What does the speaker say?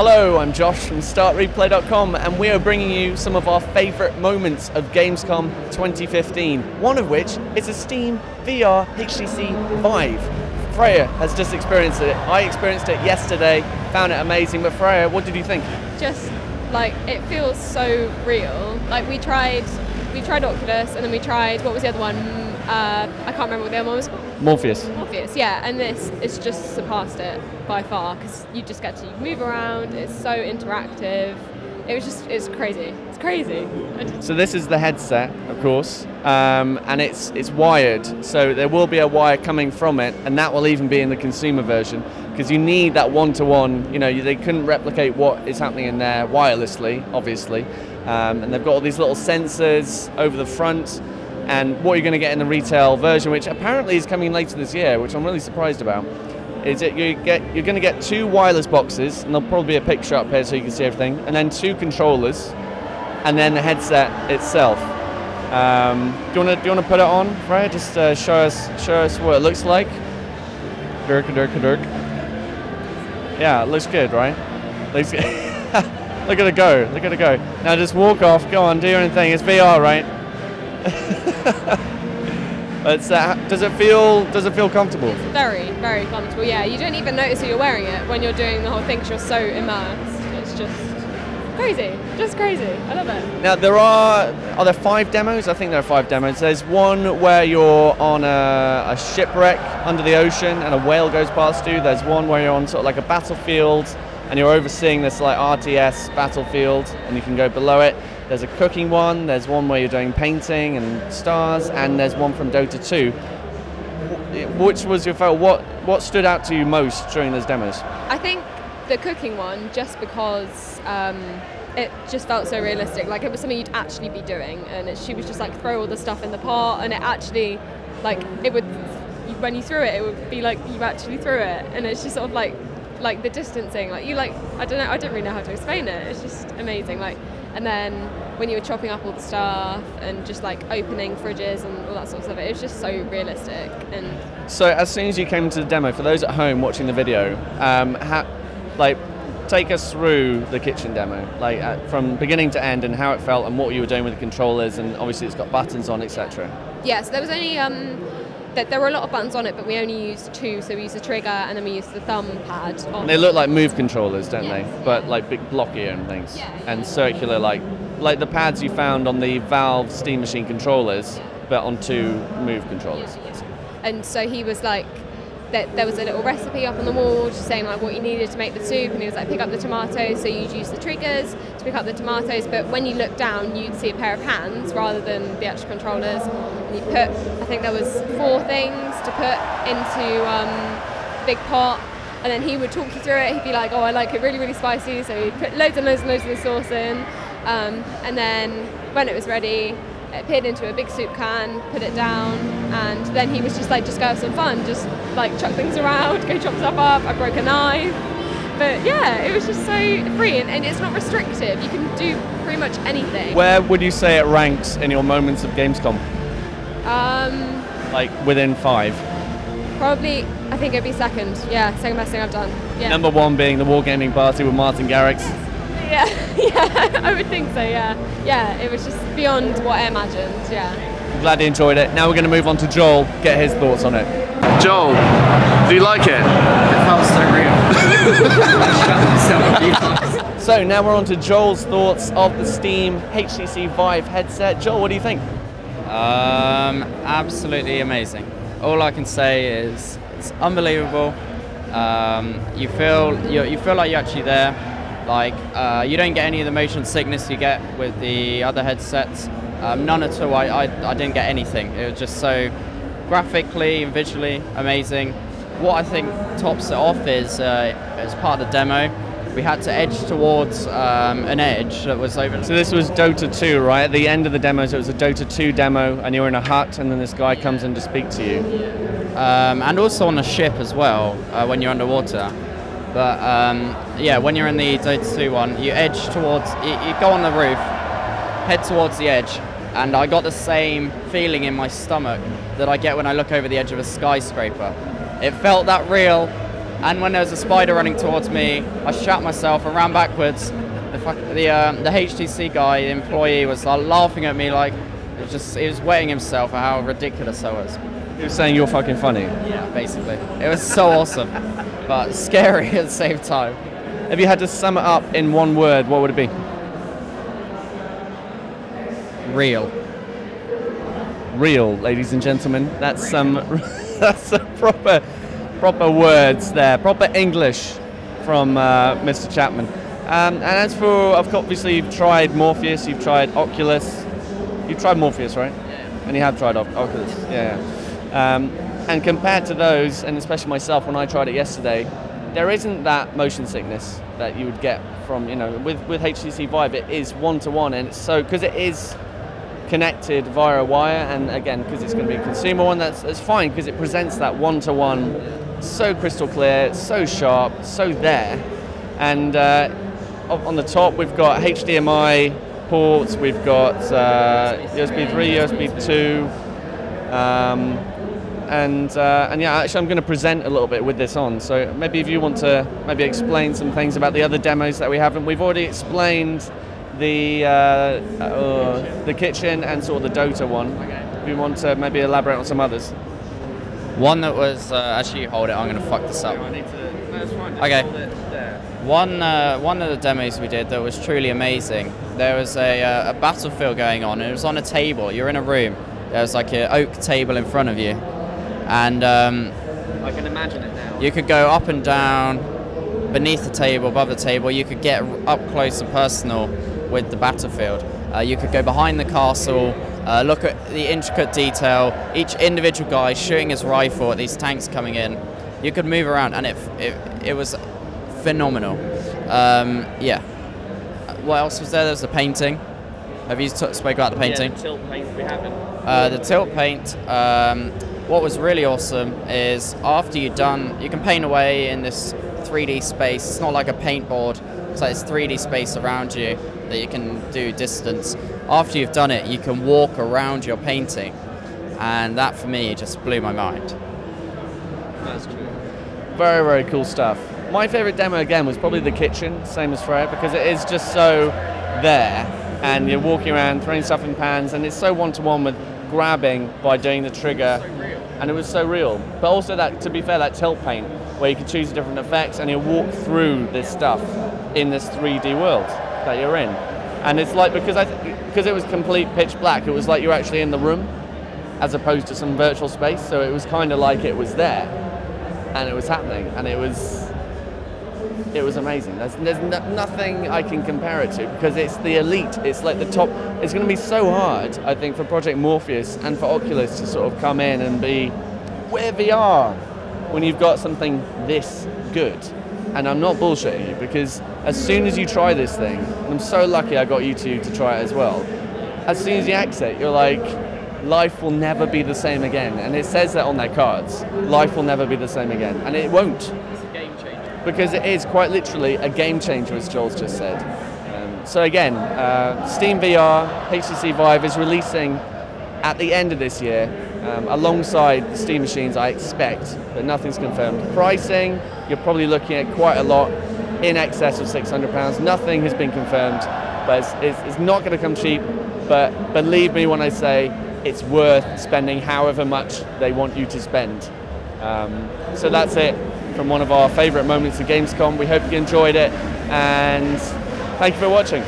Hello, I'm Josh from StartReplay.com, and we are bringing you some of our favourite moments of Gamescom 2015, one of which is a Steam VR HTC Vive. Freya has just experienced it. I experienced it yesterday, found it amazing, but Freya, what did you think? Just, like, it feels so real. Like, we tried Oculus, and then we tried, what was the other one? I can't remember what the other one was. Morpheus. Morpheus, yeah, and this has just surpassed it by far, because you just get to move around, it's so interactive. It's crazy. It's crazy. So this is the headset, of course, and it's wired, so there will be a wire coming from it, and that will even be in the consumer version, because you need that one-to-one, you know, they couldn't replicate what is happening in there wirelessly, obviously, and they've got all these little sensors over the front, and what you're going to get in the retail version, which apparently is coming later this year, which I'm really surprised about, is that you're going to get 2 wireless boxes, and there'll probably be a picture up here so you can see everything, and then 2 controllers, and then the headset itself. Do you want to put it on, Freya? Just show us what it looks like. Dirk. Yeah, it looks good, right? Looks good. Look at it go. Look at it go. Now just walk off. Go on, do your own thing. It's VR, right? But does it feel comfortable? It's very, very comfortable. Yeah, you don't even notice that you're wearing it when you're doing the whole thing, because you're so immersed. It's just crazy, just crazy. I love it. Now are there 5 demos? I think there are 5 demos. There's one where you're on a shipwreck under the ocean and a whale goes past you. There's one where you're on sort of like a battlefield and you're overseeing this like RTS battlefield, and you can go below it. There's a cooking one, there's one where you're doing painting and stars, and there's one from Dota 2. Which was your favourite? What stood out to you most during those demos? I think the cooking one, just because it just felt so realistic. Like, it was something you'd actually be doing, and she was just like throw all the stuff in the pot, and it actually, like, it would, when you threw it, it would be like you actually threw it, and it's just sort of like the distancing, like you like, I don't really know how to explain it. It's just amazing, like. And then when you were chopping up all the stuff and just like opening fridges and all that sort of stuff, it was just so realistic. And so as soon as you came to the demo, for those at home watching the video, take us through the kitchen demo, like from beginning to end, and how it felt and what you were doing with the controllers, and obviously it's got buttons on, etc. Yeah, so there was only there were a lot of buttons on it, but we only used 2. So we used the trigger and then we used the thumb pad on. They look like Move controllers, don't yes, they? But like big blockier and things, and circular, like the pads you found on the Valve Steam Machine controllers, but on 2 Move controllers. And so he was like, there was a little recipe up on the wall just saying like what you needed to make the soup, and he was like, pick up the tomatoes, so you'd use the triggers to pick up the tomatoes, but when you look down you'd see a pair of hands rather than the actual controllers, and you put, I think there was 4 things to put into a big pot, and then he would talk you through it. He'd be like, oh, I like it really, really spicy, so he'd put loads and loads and loads of the sauce in, and then when it was ready, it appeared into a big soup can, put it down, and then he was just like, just go have some fun, just like chuck things around, go chop stuff up. I broke a knife, but yeah, it was just so free, and it's not restrictive. You can do pretty much anything. Where would you say it ranks in your moments of Gamescom? Like within 5? Probably, I think it'd be second. Yeah, second best thing I've done. Yeah. Number 1 being the Wargaming party with Martin Garrix. Yeah, I would think so, yeah. Yeah, it was just beyond what I imagined, yeah. I'm glad you enjoyed it. Now we're going to move on to Joel, get his thoughts on it. Joel, do you like it? It felt so real. I shot myself a few times. So now we're on to Joel's thoughts of the Steam HTC Vive headset. Joel, what do you think? Absolutely amazing. All I can say is it's unbelievable. You feel like you're actually there. Like, you don't get any of the motion sickness you get with the other headsets. None at all. I didn't get anything. It was just so graphically and visually amazing. What I think tops it off is, as part of the demo, we had to edge towards an edge that was over. So this was Dota 2, right? At the end of the demo, so it was a Dota 2 demo, and you're in a hut, and then this guy comes in to speak to you. And also on a ship as well, when you're underwater. But yeah, when you're in the Dota 2 one, you edge towards, you go on the roof, head towards the edge, and I got the same feeling in my stomach that I get when I look over the edge of a skyscraper. It felt that real, And when there was a spider running towards me, I shat myself and ran backwards. The HTC guy, the employee, was laughing at me like he was wetting himself at how ridiculous I was. He was saying you're fucking funny. Yeah, basically. It was so awesome, but scary at the same time. If you had to sum it up in one word, what would it be? Real. Real, ladies and gentlemen. That's some proper words there, proper English from Mr. Chapman. And as for, obviously, you've tried Morpheus, you've tried Oculus. You've tried Morpheus, right? Yeah. And you have tried Oculus. Yeah. And compared to those, and especially myself when I tried it yesterday, there isn't that motion sickness that you would get from, with HTC Vive. It is one-to-one, and it's so, because it is connected via a wire, and again, because it's going to be a consumer one, that's fine, because it presents that one-to-one so crystal clear, so sharp, so there. And on the top, we've got HDMI ports, we've got USB 3, USB 2, and yeah, actually I'm going to present a little bit with this on, so maybe if you want to maybe explain some things about the other demos that we haven't. We've already explained the kitchen and sort of the Dota one. Okay. If you want to maybe elaborate on some others. One that was, actually hold it, I'm going to fuck this up. No, it's fine. Okay. One of the demos we did that was truly amazing. There was a battlefield going on, and it was on a table. You're in a room. There was like an oak table in front of you, and I can imagine it now. you could go up and down, beneath the table, above the table. You could get up close and personal with the battlefield. You could go behind the castle, look at the intricate detail. Each individual guy shooting his rifle at these tanks coming in. You could move around, and it was phenomenal. Yeah. What else was there? There was the painting. Have you spoke about the painting? Yeah, the tilt paint we haven't. The tilt paint. What was really awesome is after you're done, you can paint away in this 3D space. It's not like a paint board. It's like this 3D space around you that you can do distance. After you've done it, you can walk around your painting, and that for me just blew my mind. That's true. Very, very cool stuff. My favorite demo again was probably the kitchen, same as Freya, because it is just so there, and you're walking around throwing stuff in pans, and it's so one-to-one with grabbing by doing the trigger, and it was so real. But also that, to be fair, that tilt paint, where you can choose the different effects and you walk through this stuff in this 3D world that you're in. And it's like, because it was complete pitch black, it was like you're actually in the room as opposed to some virtual space, so it was kind of like it was there and it was happening, and it was amazing. There's nothing I can compare it to, because it's the elite. It's like the top. It's going to be so hard, I think, for Project Morpheus and for Oculus to sort of come in and be where VR when you've got something this good. And I'm not bullshitting you, because as soon as you try this thing, and I'm so lucky I got you two to try it as well, as soon as you exit, you're like, life will never be the same again. And it says that on their cards. Life will never be the same again. And it won't. It's a game changer. Because it is quite literally a game changer, as Joel's just said. So again, Steam VR, HTC Vive is releasing at the end of this year, alongside the Steam machines, I expect, but nothing's confirmed. Pricing, you're probably looking at quite a lot, in excess of £600. Nothing has been confirmed, but it's not going to come cheap. But believe me when I say it's worth spending however much they want you to spend. So that's it from one of our favourite moments of Gamescom. We hope you enjoyed it, and thank you for watching.